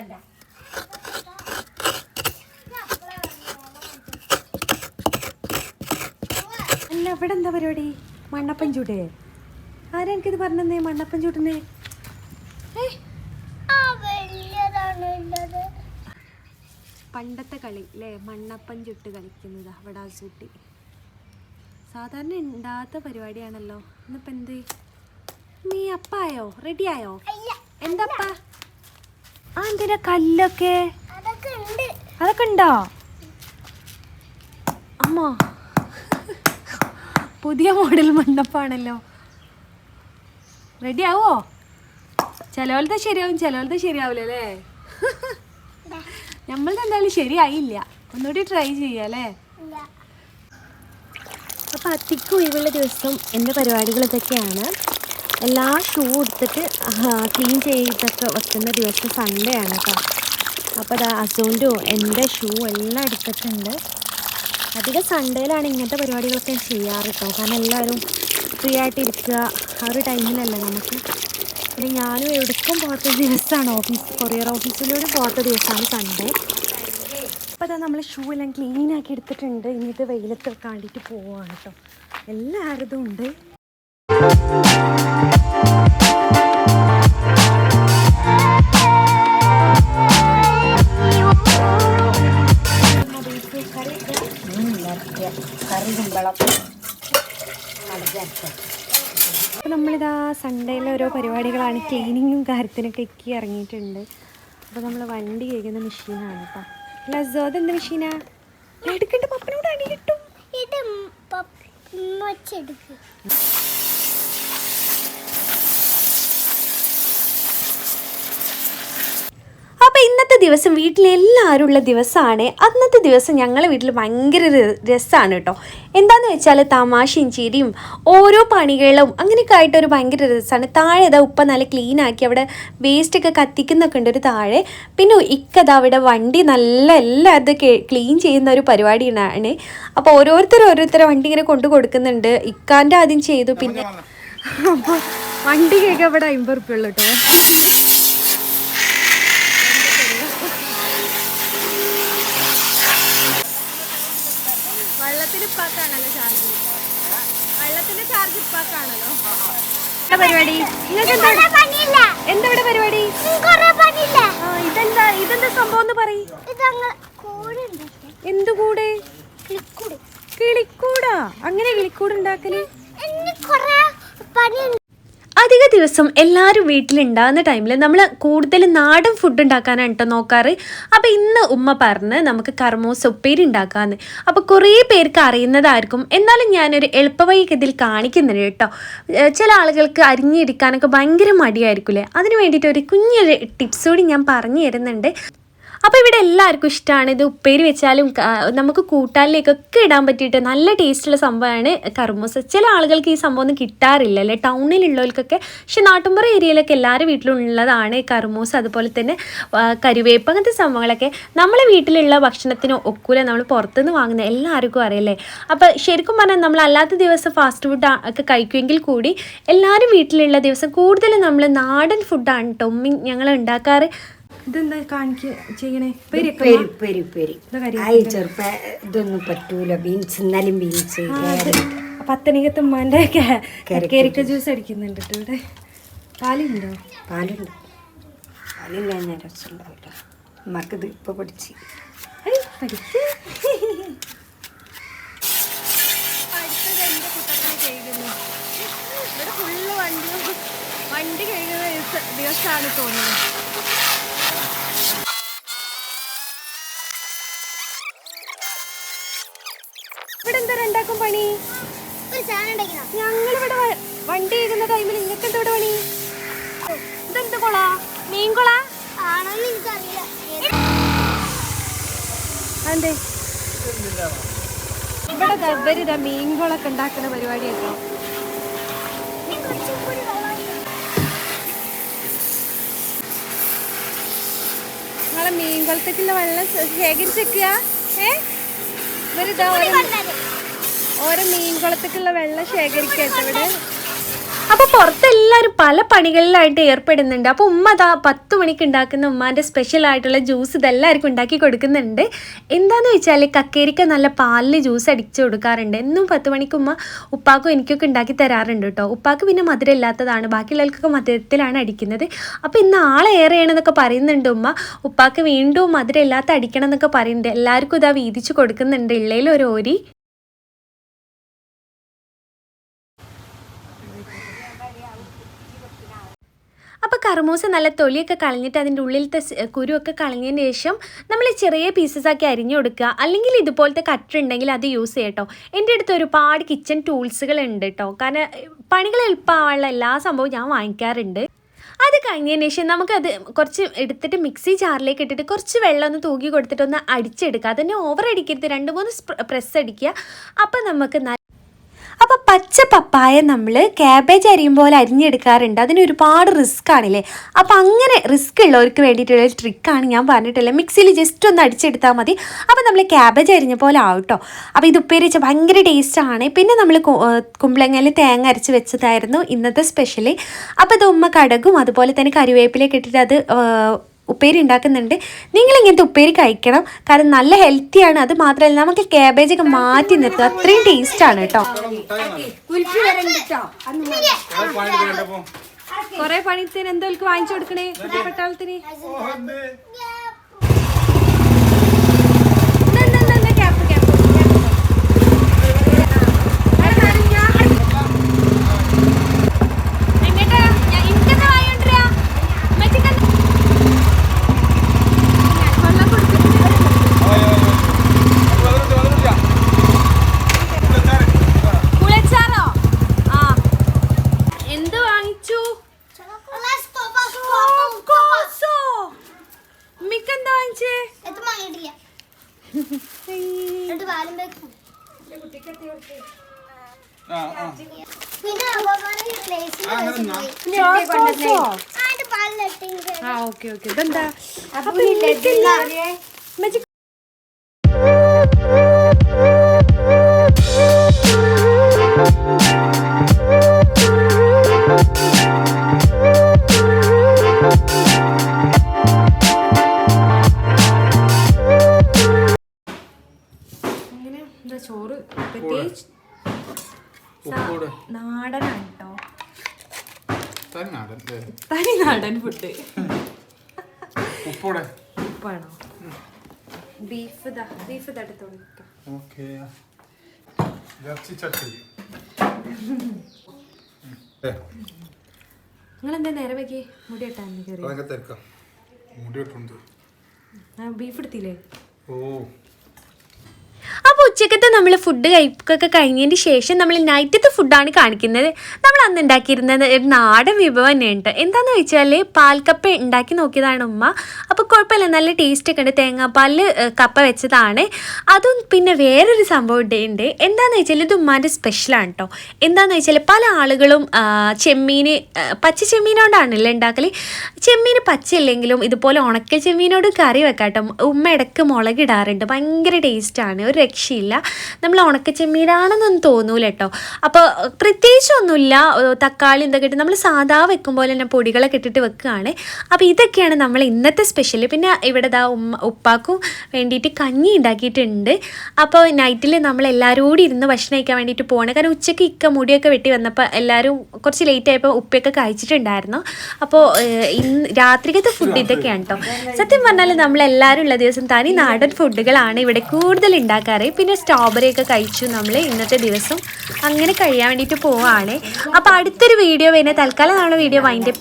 അല്ല ഇവിടെ എന്താ പരിപാടി? മണ്ണപ്പം ചൂടേ? ആരാ എനിക്കിത് പറഞ്ഞേ മണ്ണപ്പം ചൂടുന്നേ? പണ്ടത്തെ കളി അല്ലേ, മണ്ണപ്പം ചുട്ട് കളിക്കുന്നത് അവിടെ ചൂട്ടി. സാധാരണ ഉണ്ടാകാത്ത പരിപാടിയാണല്ലോ. ഇന്നിപ്പോൾ എന്ത്? നീ അപ്പായോ? റെഡിയായോ? എന്തപ്പാ? ആ എന്തിനാ കല്ലൊക്കെ? അതൊക്കെ ഉണ്ടോ? അമ്മ പുതിയ മോഡൽ മണ്ണപ്പാണല്ലോ. റെഡി ആവോ? ചിലവലത്തെ ശരിയാവും, ചിലവലത്തെ ശരിയാവില്ല അല്ലേ? നമ്മളത് എന്തായാലും ശരിയായില്ല. ഒന്നുകൂടി ട്രൈ ചെയ്യാം അല്ലേ? അപ്പോൾ അത്തിക്ക് ഒഴിവുള്ള ദിവസം എൻ്റെ പരിപാടികൾ ഇതൊക്കെയാണ്. എല്ലാ ഷൂ എടുത്തിട്ട് ക്ലീൻ ചെയ്തൊക്കെ വെക്കുന്ന ദിവസം സൺഡേ ആണ് കേട്ടോ. അപ്പോൾ അത് അസൂൻ്റെ എൻ്റെ ഷൂ എല്ലാം എടുത്തിട്ടുണ്ട്. അധികം സൺഡേയിലാണ് ഇങ്ങനത്തെ പരിപാടികളൊക്കെ ചെയ്യാറ് കേട്ടോ. കാരണം എല്ലാവരും ഫ്രീ ആയിട്ടിരിക്കുക ആ ഒരു ടൈമിലല്ലേ നമുക്ക്. പിന്നെ ഞാനും എവിടേക്കും പോകാത്ത ദിവസമാണ്, കൊറിയർ ഓഫീസിലൂടെ പോകാത്ത ദിവസമാണ് സൺഡേ. അപ്പോൾ അതാ നമ്മൾ ഷൂ എല്ലാം ക്ലീനാക്കി എടുത്തിട്ടുണ്ട്. ഇനി ഇത് വെയിലത്ത് വെക്കാൻ വേണ്ടിയിട്ട് പോവുകയാണ് കേട്ടോ. എല്ലാവരും ഉണ്ട്. അപ്പോൾ നമ്മളിതാ സൺഡേയിലെ ഓരോ പരിപാടികളാണ്. ക്ലീനിങ്ങും കാര്യത്തിനൊക്കെ എക്കി ഇറങ്ങിയിട്ടുണ്ട്. അപ്പോൾ നമ്മൾ വണ്ടി കേൾക്കുന്ന മെഷീനാണ് കേട്ടോ. ലസോ അതെന്ത് മെഷീനാ? എടുക്കണ്ട, പപ്പനോട് അടി കിട്ടും. അപ്പോൾ ഇന്നത്തെ ദിവസം വീട്ടിലെല്ലാവരും ഉള്ള ദിവസമാണ്. അന്നത്തെ ദിവസം ഞങ്ങളുടെ വീട്ടിൽ ഭയങ്കര രസമാണ് കേട്ടോ. എന്താണെന്ന് വെച്ചാൽ തമാശയും ചിരിയും ഓരോ പണികളും അങ്ങനെയൊക്കെ ആയിട്ടൊരു ഭയങ്കര രസമാണ്. താഴെ ഇതാ ഉപ്പ നല്ല ക്ലീനാക്കി അവിടെ വേസ്റ്റൊക്കെ കത്തിക്കുന്നൊക്കെ ഉണ്ട് ഒരു താഴെ. പിന്നെ ഇക്കതാ അവിടെ വണ്ടി നല്ല എല്ലാം അത് ക്ലീൻ ചെയ്യുന്ന ഒരു പരിപാടിയാണ്. അപ്പോൾ ഓരോരുത്തർ വണ്ടി ഇങ്ങനെ കൊണ്ടു കൊടുക്കുന്നുണ്ട്. ഇക്കാൻ്റെ ആദ്യം ചെയ്തു. പിന്നെ അപ്പോൾ വണ്ടി കേൾക്കാൻ ഇവിടെ 50 ഉറുപ്പിക ഉള്ളൂ കേട്ടോ. പരിപാടി എന്താ ഇവിടെ പരിപാടി? ഇതെന്താ സംഭവം എന്ന് പറയും. എന്ത് കൂടെ? കിളിക്കൂടാ? അങ്ങനെ കിളിക്കൂട് ഉണ്ടാക്കല്? അധിക ദിവസം എല്ലാവരും വീട്ടിലുണ്ടാകുന്ന ടൈമിൽ നമ്മൾ കൂടുതൽ നാടൻ ഫുഡ് ഉണ്ടാക്കാനാണ് കേട്ടോ നോക്കാറ്. അപ്പോൾ ഇന്ന് ഉമ്മ പറഞ്ഞ് നമുക്ക് കർമൂസ ഉപ്പേരി ഉണ്ടാക്കാമെന്ന്. അപ്പോൾ കുറേ പേർക്ക് അറിയുന്നതായിരിക്കും, എന്നാലും ഞാനൊരു എളുപ്പവഴിക്ക് ഇതിൽ കാണിക്കുന്നുണ്ട് കേട്ടോ. ചില ആളുകൾക്ക് അരിഞ്ഞെടുക്കാനൊക്കെ ഭയങ്കര മടിയായിരിക്കില്ലേ, അതിന് വേണ്ടിയിട്ട് ഒരു കുഞ്ഞൊരു ടിപ്സ് കൂടി ഞാൻ പറഞ്ഞു തരുന്നുണ്ട്. അപ്പോൾ ഇവിടെ എല്ലാവർക്കും ഇഷ്ടമാണ് ഇത്. ഉപ്പേരി വെച്ചാലും നമുക്ക് കൂട്ടാനിലേക്കൊക്കെ ഇടാൻ പറ്റിയിട്ട് നല്ല ടേസ്റ്റുള്ള സംഭവമാണ് കർമൂസ. ചില ആളുകൾക്ക് ഈ സംഭവം ഒന്നും കിട്ടാറില്ല അല്ലേ, ടൗണിലുള്ളവർക്കൊക്കെ. പക്ഷെ നാട്ടുമ്പുറ ഏരിയയിലൊക്കെ എല്ലാവരും വീട്ടിലുള്ളതാണ് കർമൂസ. അതുപോലെ തന്നെ കറിവേപ്പ്, അങ്ങനത്തെ സംഭവങ്ങളൊക്കെ നമ്മളെ വീട്ടിലുള്ള ഭക്ഷണത്തിന് ഒക്കൂല, നമ്മൾ പുറത്തുനിന്ന് വാങ്ങുന്ന എല്ലാവർക്കും അറിയില്ലേ. അപ്പോൾ ശരിക്കും പറഞ്ഞാൽ നമ്മൾ അല്ലാത്ത ദിവസം ഫാസ്റ്റ് ഫുഡ് ഒക്കെ കഴിക്കുമെങ്കിൽ കൂടി എല്ലാവരും വീട്ടിലുള്ള ദിവസം കൂടുതലും നമ്മൾ നാടൻ ഫുഡാണ് കേട്ടോ ഞങ്ങൾ ഉണ്ടാക്കാറ്. ഇതെന്താ ചെയ്യണേ? ഇതൊന്നും പറ്റൂല. ബീൻസ് എന്നാലും ബീൻസ് പത്തനികത്തമ്മാൻ്റെ കേരിക്ക ജ്യൂസ് അടിക്കുന്നുണ്ട് കേട്ടോ. ഇവിടെ പാലുണ്ടോ? പാലില്ല, ഞാൻ രസമുണ്ടാവില്ല. അമ്മക്കിത് ഇപ്പൊ പഠിച്ച് ഇവിടെ ഫുള്ള് വണ്ടി കഴിയുന്ന ദിവസമാണ് തോന്നുന്നത്. ഇവിടെ എന്താ രണ്ടാക്കും പണി? ഞങ്ങളിവിടെ വണ്ടി കഴിക്കുന്ന ടൈമിൽ നിങ്ങൾക്ക് എന്താ ഇവിടെ പണി? ഇതെന്ത് കൊളാ? മീൻ കൊളാ? അതെ, ഇവിടെ ഇവരിതാ മീൻ കൊളൊക്കെ ഉണ്ടാക്കുന്ന പരിപാടിയാട്ടോ. നിങ്ങളെ മീൻ കുളത്തേക്കുള്ള വെള്ളം ശേഖരിച്ചേക്കുക. ഇവരിതാ ഓരോ മീൻ കുളത്തേക്കുള്ള വെള്ളം ശേഖരിക്കട്ടെ. ഇവിടെ അപ്പോൾ പുറത്തെല്ലാവരും പല പണികളിലായിട്ട് ഏർപ്പെടുന്നുണ്ട്. അപ്പോൾ ഉമ്മ അതാ 10 മണിക്ക് ഉണ്ടാക്കുന്ന ഉമ്മാൻ്റെ സ്പെഷ്യൽ ആയിട്ടുള്ള ജ്യൂസ് ഇതെല്ലാവർക്കും ഉണ്ടാക്കി കൊടുക്കുന്നുണ്ട്. എന്താണെന്ന് വെച്ചാൽ കക്കേരിക്ക നല്ല പാലിൽ ജ്യൂസ് അടിച്ച് കൊടുക്കാറുണ്ട്. എന്നും 10 മണിക്ക് ഉമ്മ ഉപ്പാക്കും എനിക്കൊക്കെ ഉണ്ടാക്കി തരാറുണ്ട് കേട്ടോ. ഉപ്പാക്ക് പിന്നെ മധുരം ഇല്ലാത്തതാണ്, ബാക്കിയുള്ളവർക്കൊക്കെ മധുരത്തിലാണ് അടിക്കുന്നത്. അപ്പോൾ ഇന്ന് ആളെ ഏറെയാണെന്നൊക്കെ പറയുന്നുണ്ട് ഉമ്മ. ഉപ്പാക്ക് വീണ്ടും മധുരം ഇല്ലാത്ത അടിക്കണം എന്നൊക്കെ പറയുന്നുണ്ട്. എല്ലാവർക്കും ഇതാ വീതിച്ച് കൊടുക്കുന്നുണ്ട് ഉള്ളയിൽ ഒരു ഓരി. അപ്പോൾ കർമൂസ നല്ല തൊലിയൊക്കെ കളഞ്ഞിട്ട് അതിൻ്റെ ഉള്ളിലത്തെ കുരുവൊക്കെ കളഞ്ഞതിന് ശേഷം നമ്മൾ ചെറിയ പീസസാക്കി അരിഞ്ഞു കൊടുക്കുക. അല്ലെങ്കിൽ ഇതുപോലത്തെ കട്ടർ ഉണ്ടെങ്കിൽ അത് യൂസ് ചെയ്യട്ടോ. എൻ്റെ അടുത്ത് ഒരുപാട് കിച്ചൺ ടൂൾസുകൾ ഉണ്ട് കേട്ടോ. കാരണം പണികൾ എളുപ്പമാവാനുള്ള എല്ലാ സംഭവവും ഞാൻ വാങ്ങിക്കാറുണ്ട്. അത് കഴിഞ്ഞതിന് ശേഷം നമുക്കത് കുറച്ച് എടുത്തിട്ട് മിക്സി ജാറിലേക്ക് ഇട്ടിട്ട് കുറച്ച് വെള്ളം ഒന്ന് തൂക്കി കൊടുത്തിട്ട് ഒന്ന് അടിച്ചെടുക്കുക. അതിനെ ഓവർ അടിക്കരുത്, 2-3 പ്രസ് അടിക്കുക. അപ്പം നമുക്ക് അപ്പോൾ പച്ച പപ്പായ നമ്മൾ ക്യാബേജ് അരിയും പോലെ അരിഞ്ഞെടുക്കാറുണ്ട്. അതിന് ഒരുപാട് റിസ്ക് ആണില്ലേ. അപ്പോൾ അങ്ങനെ റിസ്ക് ഉള്ളവർക്ക് വേണ്ടിയിട്ടുള്ള ട്രിക്കാണ് ഞാൻ പറഞ്ഞിട്ടില്ല. മിക്സിയിൽ ജസ്റ്റ് ഒന്ന് അടിച്ചെടുത്താൽ മതി. അപ്പോൾ നമ്മൾ ക്യാബേജ് അരിഞ്ഞ പോലെ ആവും കേട്ടോ. അപ്പോൾ ഇത് ഉപ്പേരി വെച്ചാൽ ഭയങ്കര ടേസ്റ്റാണ്. പിന്നെ നമ്മൾ കുമ്പളങ്ങയിൽ തേങ്ങ അരച്ച് വെച്ചതായിരുന്നു ഇന്നത്തെ സ്പെഷ്യലി. അപ്പോൾ ഇത് ഉമ്മ കടകും അതുപോലെ തന്നെ കറിവേപ്പിലേക്ക് ഇട്ടിട്ട് അത് ഉപ്പേരി ഉണ്ടാക്കുന്നുണ്ട്. നിങ്ങളിങ്ങനത്തെ ഉപ്പേരി കഴിക്കണം, കാരണം നല്ല ഹെൽത്തിയാണ്. അത് മാത്രമല്ല നമുക്ക് ക്യാബേജൊക്കെ മാറ്റി നിർത്തുക, അത്രയും ടേസ്റ്റാണ് കേട്ടോ. കുറെ പണിത്തിന് എന്തോൽക്ക് വാങ്ങിച്ചു കൊടുക്കണേ പട്ടാളത്തിന്. ഇതെന്താ ചോറ് പ്രത്യേകിച്ച് നാടനാണ് കേട്ടോ. തനി നാടൻ ഫുഡ്. ഉപ്പാണോ? ബീഫ് തടുത്ത് നിങ്ങളെന്താ നേരെ വയ്ക്കേ? മുടി ബീഫ് എടുത്തില്ലേ? അപ്പോൾ ഉച്ചക്കത്തെ നമ്മൾ ഫുഡ് കഴിപ്പൊക്കെ കഴിഞ്ഞതിന് ശേഷം നമ്മൾ നൈറ്റത്തെ ഫുഡാണ് കാണിക്കുന്നത്. നമ്മൾ അന്ന് ഉണ്ടാക്കിയിരുന്നത് ഒരു നാടൻ വിഭവം തന്നെയുണ്ട്. എന്താണെന്ന് വെച്ചാൽ പാൽക്കപ്പ ഉണ്ടാക്കി നോക്കിയതാണ് ഉമ്മ. അപ്പോൾ കുഴപ്പമില്ല, നല്ല ടേസ്റ്റൊക്കെ ഉണ്ട്. തേങ്ങാപ്പാലിൽ കപ്പ വെച്ചതാണ്. അതും പിന്നെ വേറൊരു സംഭവം ഉണ്ട്. എന്താണെന്ന് വെച്ചാൽ ഇത് ഉമ്മാൻ്റെ സ്പെഷ്യലാണ് കേട്ടോ. എന്താണെന്ന് വെച്ചാൽ പല ആളുകളും ചെമ്മീൻ പച്ച ചെമ്മീനോടാണല്ലോ ഉണ്ടാക്കൽ. ചെമ്മീൻ പച്ചയില്ലെങ്കിലും ഇതുപോലെ ഉണക്കൽ ചെമ്മീനോട് കറി വെക്കാം കേട്ടോ. ഉമ്മ ഇടയ്ക്ക് മുളകിടാറുണ്ട്, ഭയങ്കര ടേസ്റ്റാണ്, ഒരു രക്ഷയില്ല. നമ്മൾ ഉണക്ക ചെമ്മീനാണെന്നൊന്നും തോന്നൂല കേട്ടോ. അപ്പോൾ പ്രത്യേകിച്ചൊന്നുമില്ല, തക്കാളി എന്തൊക്കെ ഇട്ട് നമ്മൾ സാധാ വെക്കും പോലെ തന്നെ പൊടികളൊക്കെ ഇട്ടിട്ട് വെക്കുകയാണ്. അപ്പോൾ ഇതൊക്കെയാണ് നമ്മൾ ഇന്നത്തെ സ്പെഷ്യൽ. പിന്നെ ഇവിടെ ഉപ്പാക്കും വേണ്ടിയിട്ട് കഞ്ഞി ഉണ്ടാക്കിയിട്ടുണ്ട്. അപ്പോൾ നൈറ്റിൽ നമ്മളെല്ലാവരും കൂടി ഇരുന്ന് ഭക്ഷണം കഴിക്കാൻ വേണ്ടിയിട്ട് പോകണം. കാരണം ഉച്ചയ്ക്ക് മുടിയൊക്കെ വെട്ടി വന്നപ്പോൾ എല്ലാവരും കുറച്ച് ലേറ്റ് ആയപ്പോൾ ഉപ്പയൊക്കെ കഴിച്ചിട്ടുണ്ടായിരുന്നു. അപ്പോൾ ഇന്ന് രാത്രിക്കത്തെ ഫുഡ് ഇതൊക്കെയാണ് കേട്ടോ. സത്യം പറഞ്ഞാൽ നമ്മളെല്ലാവരും ഉള്ള ദിവസം തനി നാടൻ ഫുഡുകളാണ് ഇവിടെ കൂടുതൽ ഉണ്ടാക്കാറ്. പിന്നെ സ്ട്രോബെറിയൊക്കെ കഴിച്ചു നമ്മൾ ഇന്നത്തെ ദിവസം. അങ്ങനെ കഴിയാൻ വേണ്ടിയിട്ട് പോവുകയാണ്. അപ്പോൾ അടുത്തൊരു വീഡിയോ വരുന്ന തൽക്കാലം നമ്മൾ വീഡിയോ വൈൻഡപ്പ്